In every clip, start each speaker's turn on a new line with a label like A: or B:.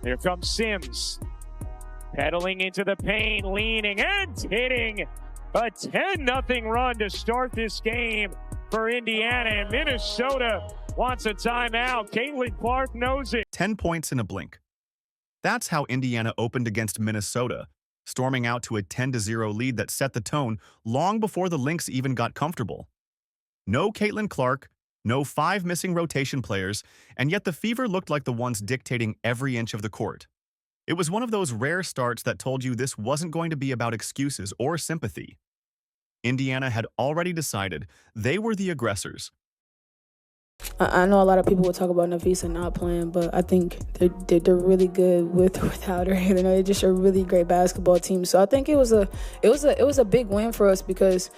A: Here comes Sims. Pedaling into the paint, leaning and hitting a 10-0 run to start this game for Indiana. And Minnesota wants a timeout. Caitlin Clark knows it.
B: 10 points in a blink. That's how Indiana opened against Minnesota, storming out to a 10-0 lead that set the tone long before the Lynx even got comfortable. No Caitlin Clark, no 5 missing rotation players, and yet the Fever looked like the ones dictating every inch of the court. It was one of those rare starts that told you this wasn't going to be about excuses or sympathy. Indiana had already decided they were the aggressors.
C: I know a lot of people will talk about Nafisa not playing, but I think they're really good with or without her. You know, they're just a really great basketball team. So I think it was a big win for us because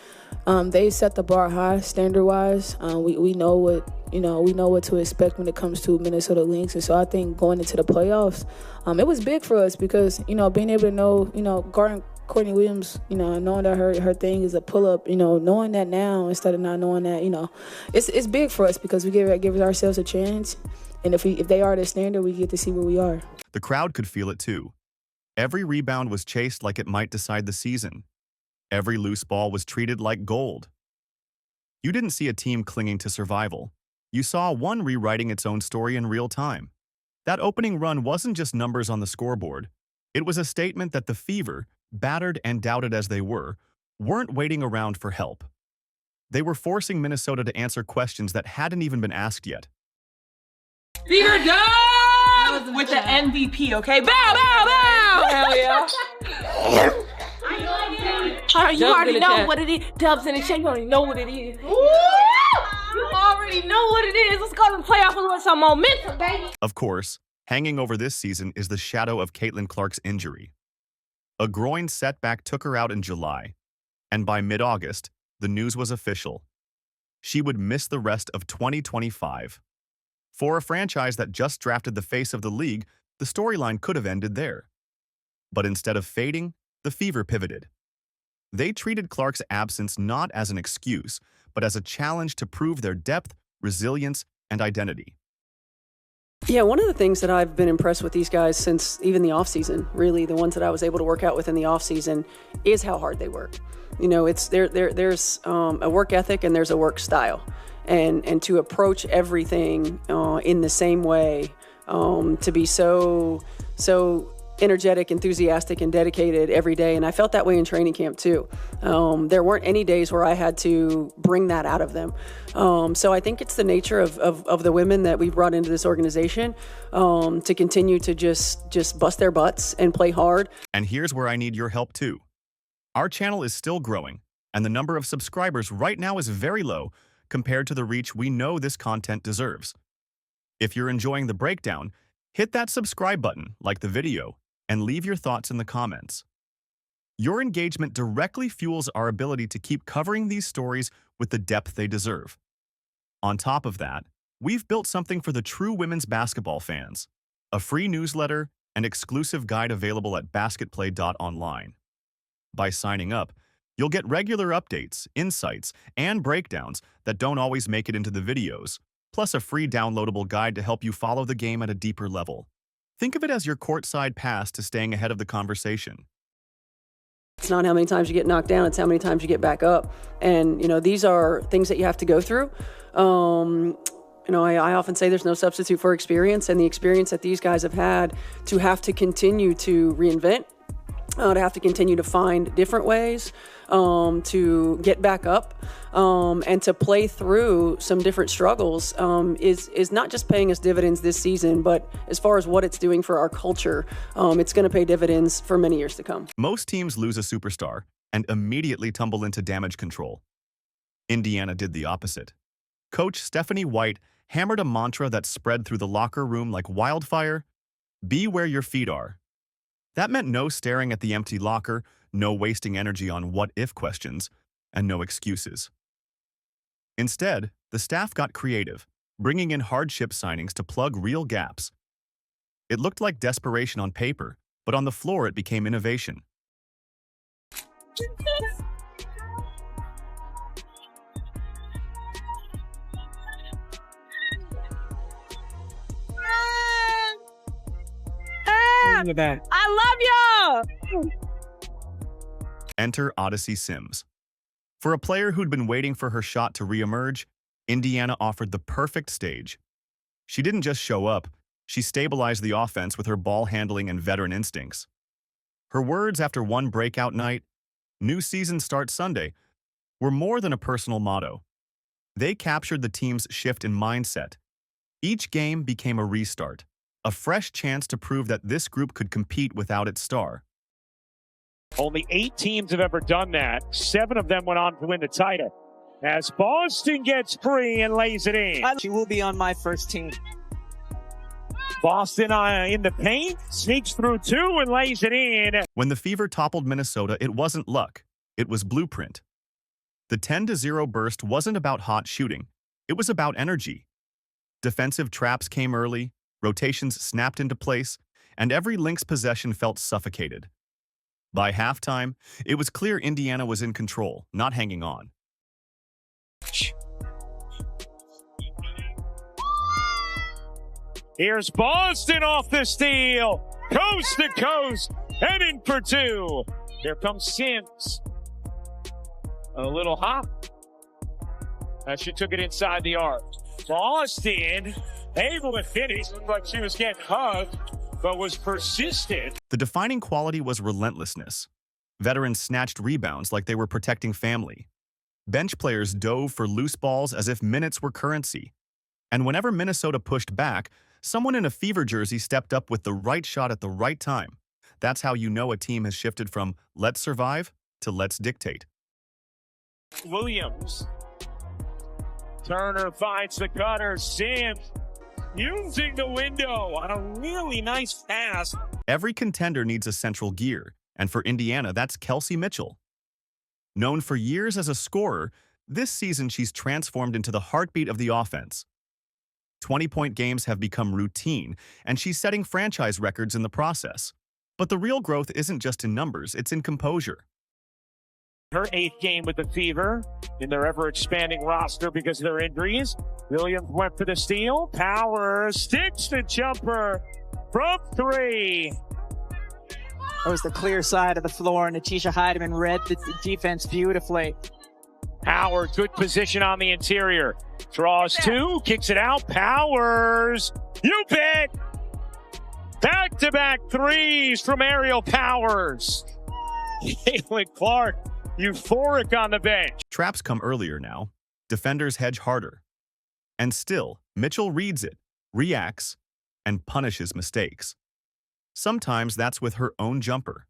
C: they set the bar high standard wise. We know what to expect when it comes to Minnesota Lynx, and so I think going into the playoffs, it was big for us because being able to know guarding Courtney Williams, knowing that her thing is a pull-up, knowing that now instead of not knowing that, it's big for us because we give ourselves a chance. And if they are the standard, we get to see where we are.
B: The crowd could feel it too. Every rebound was chased like it might decide the season. Every loose ball was treated like gold. You didn't see a team clinging to survival. You saw one rewriting its own story in real time. That opening run wasn't just numbers on the scoreboard. It was a statement that the Fever, battered and doubted as they were, weren't waiting around for help. They were forcing Minnesota to answer questions that hadn't even been asked yet.
D: Fever done with the MVP, okay? Bow, bow, bow! Hell yeah. You already know what it is. Dubs in the chat, you already know what it is. You already know what it is. Let's go to the playoffs with some momentum, baby.
B: Of course, hanging over this season is the shadow of Caitlin Clark's injury. A groin setback took her out in July, and by mid-August, the news was official. She would miss the rest of 2025. For a franchise that just drafted the face of the league, the storyline could have ended there. But instead of fading, the Fever pivoted. They treated Clark's absence not as an excuse, but as a challenge to prove their depth, resilience, and identity.
E: Yeah, one of the things that I've been impressed with these guys since even the offseason, really, the ones that I was able to work out with in the offseason, is how hard they work. There's a work ethic and there's a work style. And to approach everything in the same way, to be so energetic, enthusiastic, and dedicated every day. And I felt that way in training camp too. There weren't any days where I had to bring that out of them. So I think it's the nature of the women that we've brought into this organization to continue to just bust their butts and play hard.
B: And here's where I need your help too. Our channel is still growing, and the number of subscribers right now is very low compared to the reach we know this content deserves. If you're enjoying the breakdown, hit that subscribe button, like the video, and leave your thoughts in the comments. Your engagement directly fuels our ability to keep covering these stories with the depth they deserve. On top of that, we've built something for the true women's basketball fans, a free newsletter and exclusive guide available at basketplay.online. By signing up, you'll get regular updates, insights, and breakdowns that don't always make it into the videos, plus a free downloadable guide to help you follow the game at a deeper level. Think of it as your courtside pass to staying ahead of the conversation.
E: It's not how many times you get knocked down, it's how many times you get back up. And, these are things that you have to go through. I often say there's no substitute for experience, and the experience that these guys have had to have to continue to reinvent, to have to continue to find different ways to get back up and to play through some different struggles is not just paying us dividends this season, but as far as what it's doing for our culture, it's going to pay dividends for many years to come.
B: Most teams lose a superstar and immediately tumble into damage control. Indiana did the opposite. Coach Stephanie White hammered a mantra that spread through the locker room like wildfire: be where your feet are. That meant no staring at the empty locker, no wasting energy on what-if questions, and no excuses. Instead, the staff got creative, bringing in hardship signings to plug real gaps. It looked like desperation on paper, but on the floor it became innovation.
D: I love y'all.
B: Enter Odyssey Sims. For a player who'd been waiting for her shot to reemerge, Indiana offered the perfect stage. She didn't just show up, she stabilized the offense with her ball handling and veteran instincts. Her words after one breakout night, "New season starts Sunday," were more than a personal motto. They captured the team's shift in mindset. Each game became a restart, a fresh chance to prove that this group could compete without its star.
A: Only 8 teams have ever done that. 7 of them went on to win the title. As Boston gets free and lays it in.
F: She will be on my first team.
A: Boston in the paint, sneaks through 2 and lays it in.
B: When the Fever toppled Minnesota, it wasn't luck, it was blueprint. The 10-0 burst wasn't about hot shooting, it was about energy. Defensive traps came early, rotations snapped into place, and every Lynx possession felt suffocated. By halftime, it was clear Indiana was in control, not hanging on.
A: Here's Boston off the steal, coast to coast, and in for 2. Here comes Sims. A little hop. She took it inside the arc. Boston able to finish. Looked like she was getting hugged, but was persistent.
B: The defining quality was relentlessness. Veterans snatched rebounds like they were protecting family. Bench players dove for loose balls as if minutes were currency. And whenever Minnesota pushed back, someone in a Fever jersey stepped up with the right shot at the right time. That's how you know a team has shifted from "let's survive" to "let's dictate."
A: Williams. Turner finds the cutter. Sims using the window on a really nice pass.
B: Every contender needs a central gear, and for Indiana, that's Kelsey Mitchell. Known for years as a scorer, this season she's transformed into the heartbeat of the offense. 20-point games have become routine, and she's setting franchise records in the process. But the real growth isn't just in numbers, it's in composure.
A: Her 8th game with the Fever in their ever-expanding roster because of their injuries. Williams went for the steal. Powers sticks the jumper from 3.
F: That was the clear side of the floor, and Natisha Heidemann read the defense beautifully.
A: Howard, good position on the interior. Draws 2, kicks it out. Powers, you bet! Back-to-back 3s from Aerial Powers. Caitlin Clark, euphoric on the bench.
B: Traps come earlier now. Defenders hedge harder. And still, Mitchell reads it, reacts, and punishes mistakes. Sometimes that's with her own jumper.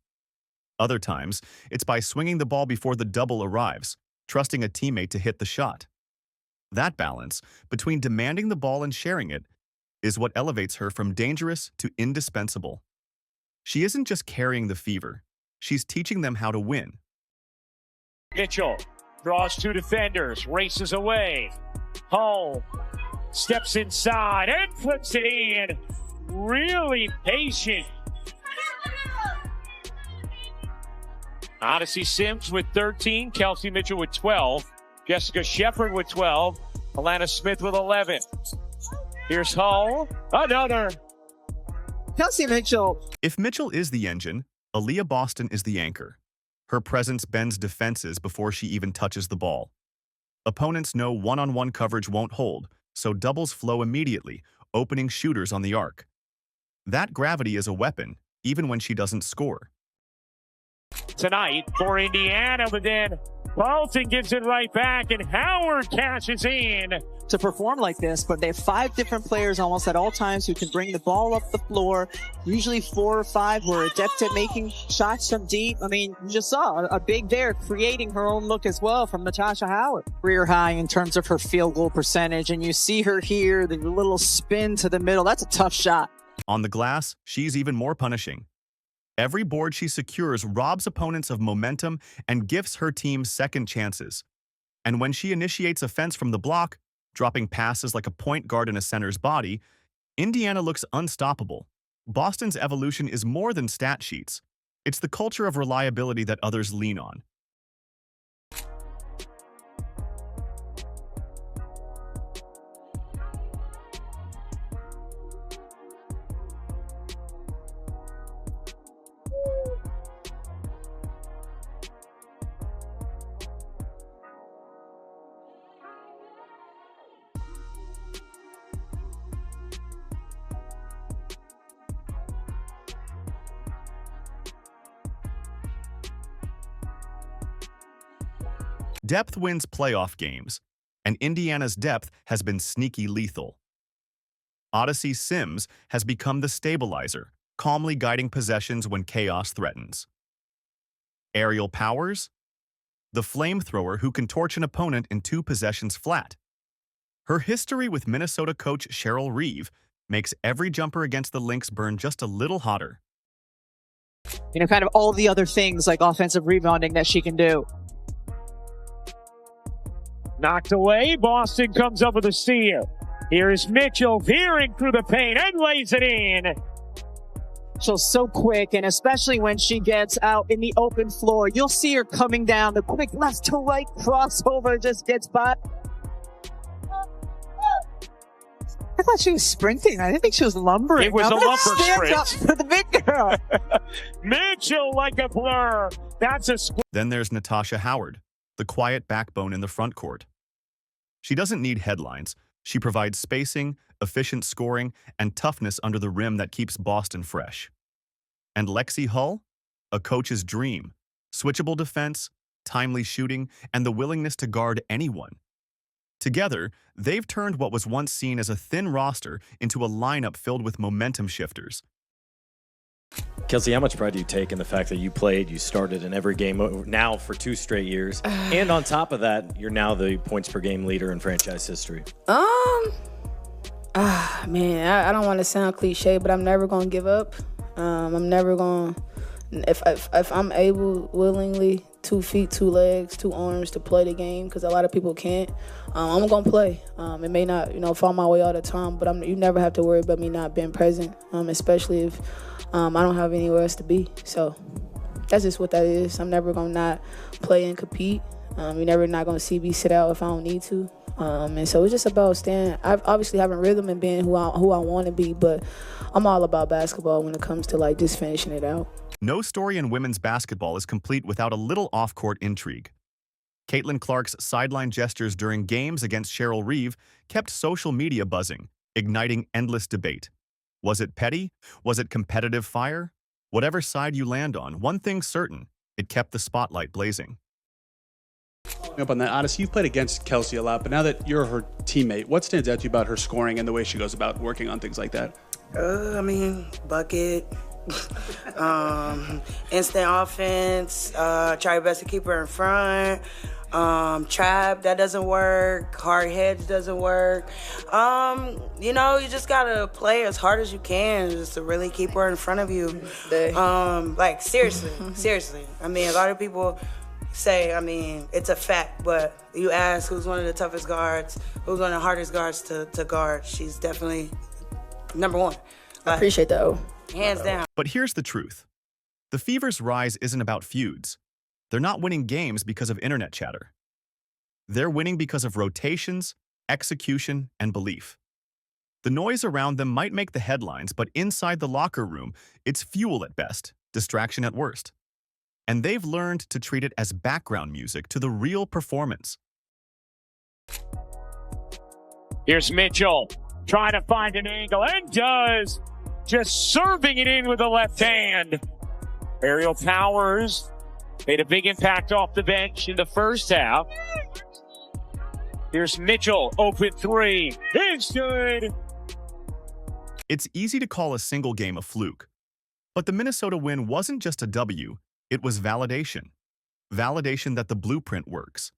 B: Other times, it's by swinging the ball before the double arrives, trusting a teammate to hit the shot. That balance, between demanding the ball and sharing it, is what elevates her from dangerous to indispensable. She isn't just carrying the Fever, she's teaching them how to win.
A: Mitchell draws 2 defenders, races away. Home steps inside and flips it in. Really patient. Odyssey Sims with 13, Kelsey Mitchell with 12, Jessica Shepard with 12, Alana Smith with 11. Here's Hull, another.
F: Kelsey Mitchell.
B: If Mitchell is the engine, Aaliyah Boston is the anchor. Her presence bends defenses before she even touches the ball. Opponents know one-on-one coverage won't hold, so doubles flow immediately, opening shooters on the arc. That gravity is a weapon, even when she doesn't score.
A: Tonight for Indiana, but then Bolton gives it right back, and Howard cashes in.
F: To perform like this, but they have 5 different players almost at all times who can bring the ball up the floor. Usually 4 or 5 who are adept at making shots from deep. I mean, you just saw a big there creating her own look as well from Natasha Howard. Career high in terms of her field goal percentage, and you see her here, the little spin to the middle. That's a tough shot.
B: On the glass, she's even more punishing. Every board she secures robs opponents of momentum and gifts her team second chances. And when she initiates offense from the block, dropping passes like a point guard in a center's body, Indiana looks unstoppable. Boston's evolution is more than stat sheets. It's the culture of reliability that others lean on. Depth wins playoff games, and Indiana's depth has been sneaky lethal. Odyssey Sims has become the stabilizer, calmly guiding possessions when chaos threatens. Aerial Powers, the flamethrower who can torch an opponent in 2 possessions flat. Her history with Minnesota coach Cheryl Reeve makes every jumper against the Lynx burn just a little hotter.
F: You know, kind of all the other things like offensive rebounding that she can do.
A: Knocked away. Boston comes up with a steal. Here is Mitchell veering through the paint and lays it in.
F: She's so quick, and especially when she gets out in the open floor, you'll see her coming down. The quick left to right crossover just gets by. I thought she was sprinting. I didn't think she was lumbering.
A: It was a lumber sprint.
F: Up for the big girl.
A: Mitchell like a blur. That's a sprint.
B: Then there's Natasha Howard, the quiet backbone in the front court. She doesn't need headlines. She provides spacing, efficient scoring, and toughness under the rim that keeps Boston fresh. And Lexi Hull? A coach's dream. Switchable defense, timely shooting, and the willingness to guard anyone. Together, they've turned what was once seen as a thin roster into a lineup filled with momentum shifters.
G: Kelsey, how much pride do you take in the fact that you started in every game now for 2 straight years, and on top of that, you're now the points per game leader in franchise history?
C: Man, I don't want to sound cliche, but I'm never gonna give up. I'm never gonna. If I'm able, willingly, 2 feet, 2 legs, 2 arms to play the game, because a lot of people can't, I'm gonna play. It may not, fall my way all the time, but you never have to worry about me not being present, especially if I don't have anywhere else to be. So that's just what that is. I'm never gonna not play and compete. You're never not gonna see me sit out if I don't need to. And so it's just about staying. I obviously having rhythm and being who I want to be, but I'm all about basketball when it comes to just finishing it out.
B: No story in women's basketball is complete without a little off-court intrigue. Caitlin Clark's sideline gestures during games against Cheryl Reeve kept social media buzzing, igniting endless debate. Was it petty? Was it competitive fire? Whatever side you land on, one thing's certain, it kept the spotlight blazing.
H: Up on that, Odyssey, you've played against Kelsey a lot, but now that you're her teammate, what stands out to you about her scoring and the way she goes about working on things like that?
I: Bucket, instant offense, try your best to keep her in front, trap, that doesn't work, hard heads doesn't work. You just gotta play as hard as you can just to really keep her in front of you. Seriously. A lot of people say, it's a fact, but you ask who's one of the toughest guards, who's one of the hardest guards to guard, she's definitely number 1.
C: I appreciate that.
I: Hands down.
B: But here's the truth. The Fever's rise isn't about feuds. They're not winning games because of internet chatter. They're winning because of rotations, execution, and belief. The noise around them might make the headlines, but inside the locker room, it's fuel at best, distraction at worst. And they've learned to treat it as background music to the real performance.
A: Here's Mitchell trying to find an angle and does. Just serving it in with the left hand. Aerial Powers made a big impact off the bench in the first half. Here's Mitchell, open 3. It's good.
B: It's easy to call a single game a fluke. But the Minnesota win wasn't just a W, it was validation. Validation that the blueprint works.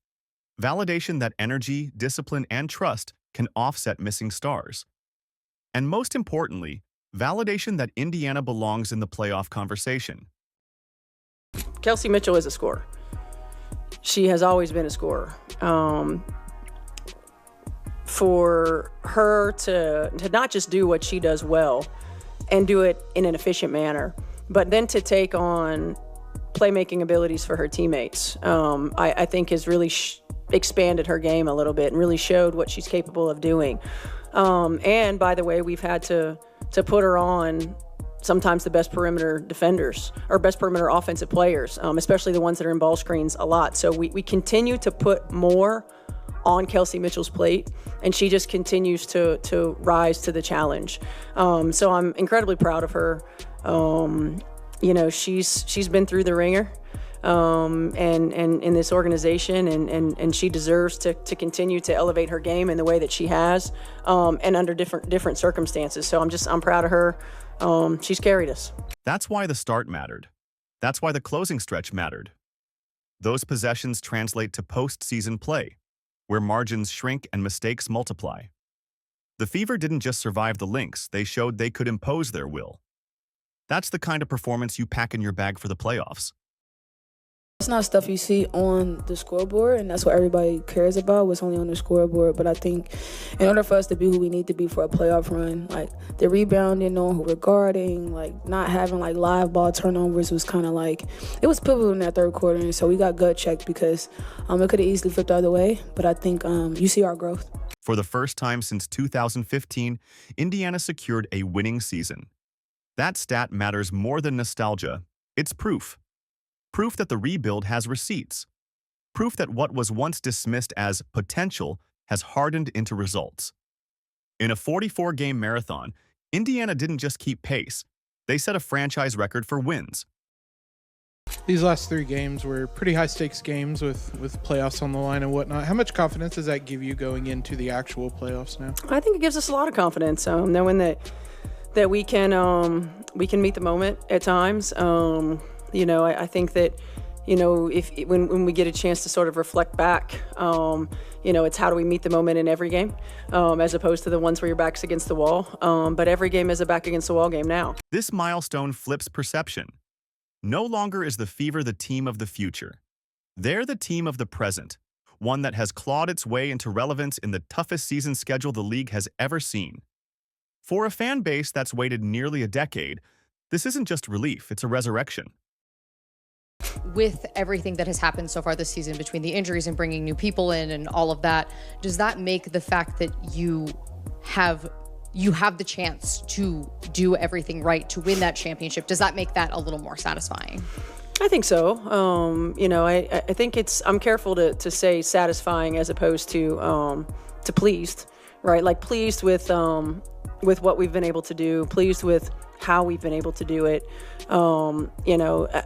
B: Validation that energy, discipline, and trust can offset missing stars. And most importantly, validation that Indiana belongs in the playoff conversation.
E: Kelsey Mitchell is a scorer. She has always been a scorer. For her to not just do what she does well and do it in an efficient manner, but then to take on playmaking abilities for her teammates, I think has really expanded her game a little bit and really showed what she's capable of doing. And by the way, we've had to put her on sometimes the best perimeter defenders or best perimeter offensive players, especially the ones that are in ball screens a lot. So we continue to put more on Kelsey Mitchell's plate, and she just continues to rise to the challenge. So I'm incredibly proud of her. She's been through the ringer. and in this organization, and she deserves to continue to elevate her game in the way that she has, and under different circumstances. So I'm proud of her. She's carried us.
B: That's why the start mattered. That's why the closing stretch mattered. Those possessions translate to postseason play, where margins shrink and mistakes multiply. The Fever didn't just survive the Lynx, they showed they could impose their will. That's the kind of performance you pack in your bag for the playoffs.
C: It's not stuff you see on the scoreboard, and that's what everybody cares about, what's only on the scoreboard. But I think in order for us to be who we need to be for a playoff run, like the rebounding, knowing who we're guarding, like not having like live ball turnovers was kind of like, it was pivotal in that third quarter. And so we got gut checked because it could have easily flipped the other way. But I think you see our growth.
B: For the first time since 2015, Indiana secured a winning season. That stat matters more than nostalgia. It's proof. Proof that the rebuild has receipts. Proof that what was once dismissed as potential has hardened into results. In a 44-game marathon, Indiana didn't just keep pace. They set a franchise record for wins.
J: These last 3 games were pretty high-stakes games with playoffs on the line and whatnot. How much confidence does that give you going into the actual playoffs now?
E: I think it gives us a lot of confidence, knowing that we can meet the moment at times. I think that, when we get a chance to sort of reflect back, it's how do we meet the moment in every game, as opposed to the ones where your back's against the wall. But every game is a back against the wall game now.
B: This milestone flips perception. No longer is the Fever the team of the future. They're the team of the present, one that has clawed its way into relevance in the toughest season schedule the league has ever seen. For a fan base that's waited nearly a decade, this isn't just relief, it's a resurrection.
K: With everything that has happened so far this season, between the injuries and bringing new people in and all of that, does that make the fact that you have the chance to do everything right to win that championship, does that make that a little more satisfying?
E: I think so. I think I'm careful to say satisfying as opposed to pleased, right? Like pleased with what we've been able to do, pleased with how we've been able to do it,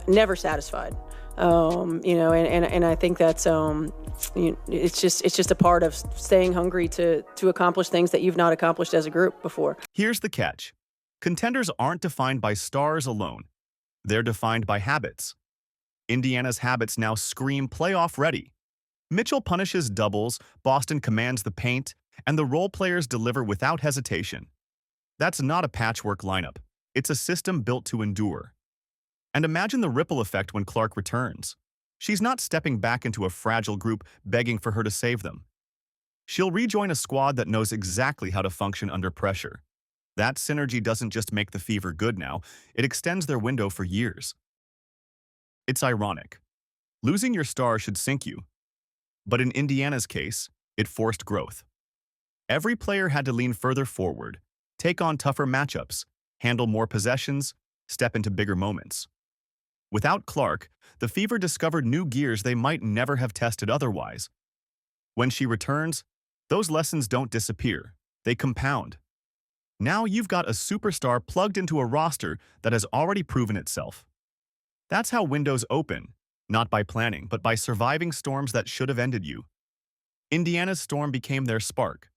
E: never satisfied. And I think that's, it's just a part of staying hungry to accomplish things that you've not accomplished as a group before.
B: Here's the catch. Contenders aren't defined by stars alone. They're defined by habits. Indiana's habits now scream playoff ready. Mitchell punishes doubles, Boston commands the paint, and the role players deliver without hesitation. That's not a patchwork lineup. It's a system built to endure. And imagine the ripple effect when Clark returns. She's not stepping back into a fragile group begging for her to save them. She'll rejoin a squad that knows exactly how to function under pressure. That synergy doesn't just make the Fever good now, it extends their window for years. It's ironic. Losing your star should sink you. But in Indiana's case, it forced growth. Every player had to lean further forward, take on tougher matchups, handle more possessions, step into bigger moments. Without Clark, the Fever discovered new gears they might never have tested otherwise. When she returns, those lessons don't disappear, they compound. Now you've got a superstar plugged into a roster that has already proven itself. That's how windows open, not by planning, but by surviving storms that should have ended you. Indiana's storm became their spark.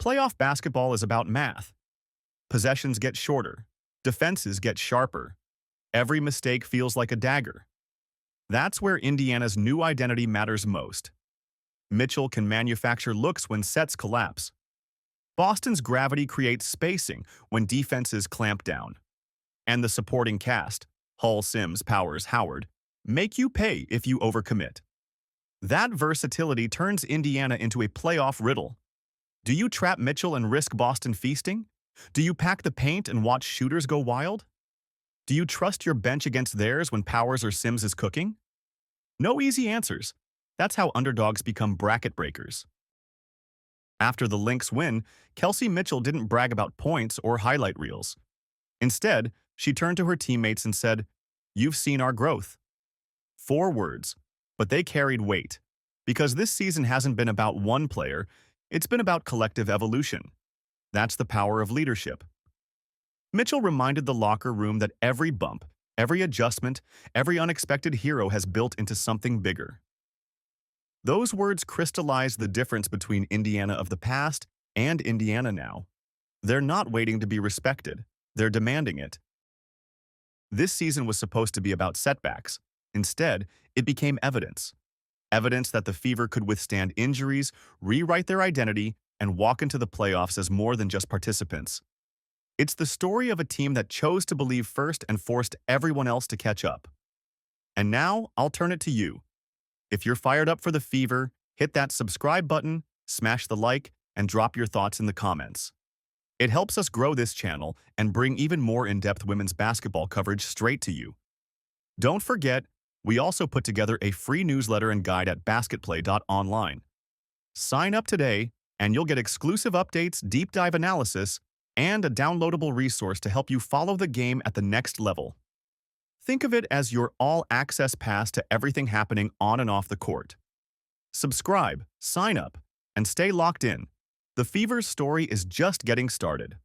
B: Playoff basketball is about math. Possessions get shorter, defenses get sharper. Every mistake feels like a dagger. That's where Indiana's new identity matters most. Mitchell can manufacture looks when sets collapse. Boston's gravity creates spacing when defenses clamp down. And the supporting cast, Hull, Sims, Powers, Howard, make you pay if you overcommit. That versatility turns Indiana into a playoff riddle. Do you trap Mitchell and risk Boston feasting? Do you pack the paint and watch shooters go wild? Do you trust your bench against theirs when Powers or Sims is cooking? No easy answers. That's how underdogs become bracket breakers. After the Lynx win, Kelsey Mitchell didn't brag about points or highlight reels. Instead, she turned to her teammates and said, "You've seen our growth." 4 words, but they carried weight. Because this season hasn't been about one player, it's been about collective evolution. That's the power of leadership. Mitchell reminded the locker room that every bump, every adjustment, every unexpected hero has built into something bigger. Those words crystallize the difference between Indiana of the past and Indiana now. They're not waiting to be respected, they're demanding it. This season was supposed to be about setbacks. Instead, it became evidence. Evidence that the Fever could withstand injuries, rewrite their identity, and walk into the playoffs as more than just participants. It's the story of a team that chose to believe first and forced everyone else to catch up. And now, I'll turn it to you. If you're fired up for the Fever, hit that subscribe button, smash the like, and drop your thoughts in the comments. It helps us grow this channel and bring even more in-depth women's basketball coverage straight to you. Don't forget, we also put together a free newsletter and guide at basketplay.online. Sign up today, and you'll get exclusive updates, deep dive analysis, and a downloadable resource to help you follow the game at the next level. Think of it as your all-access pass to everything happening on and off the court. Subscribe, sign up, and stay locked in. The Fever's story is just getting started.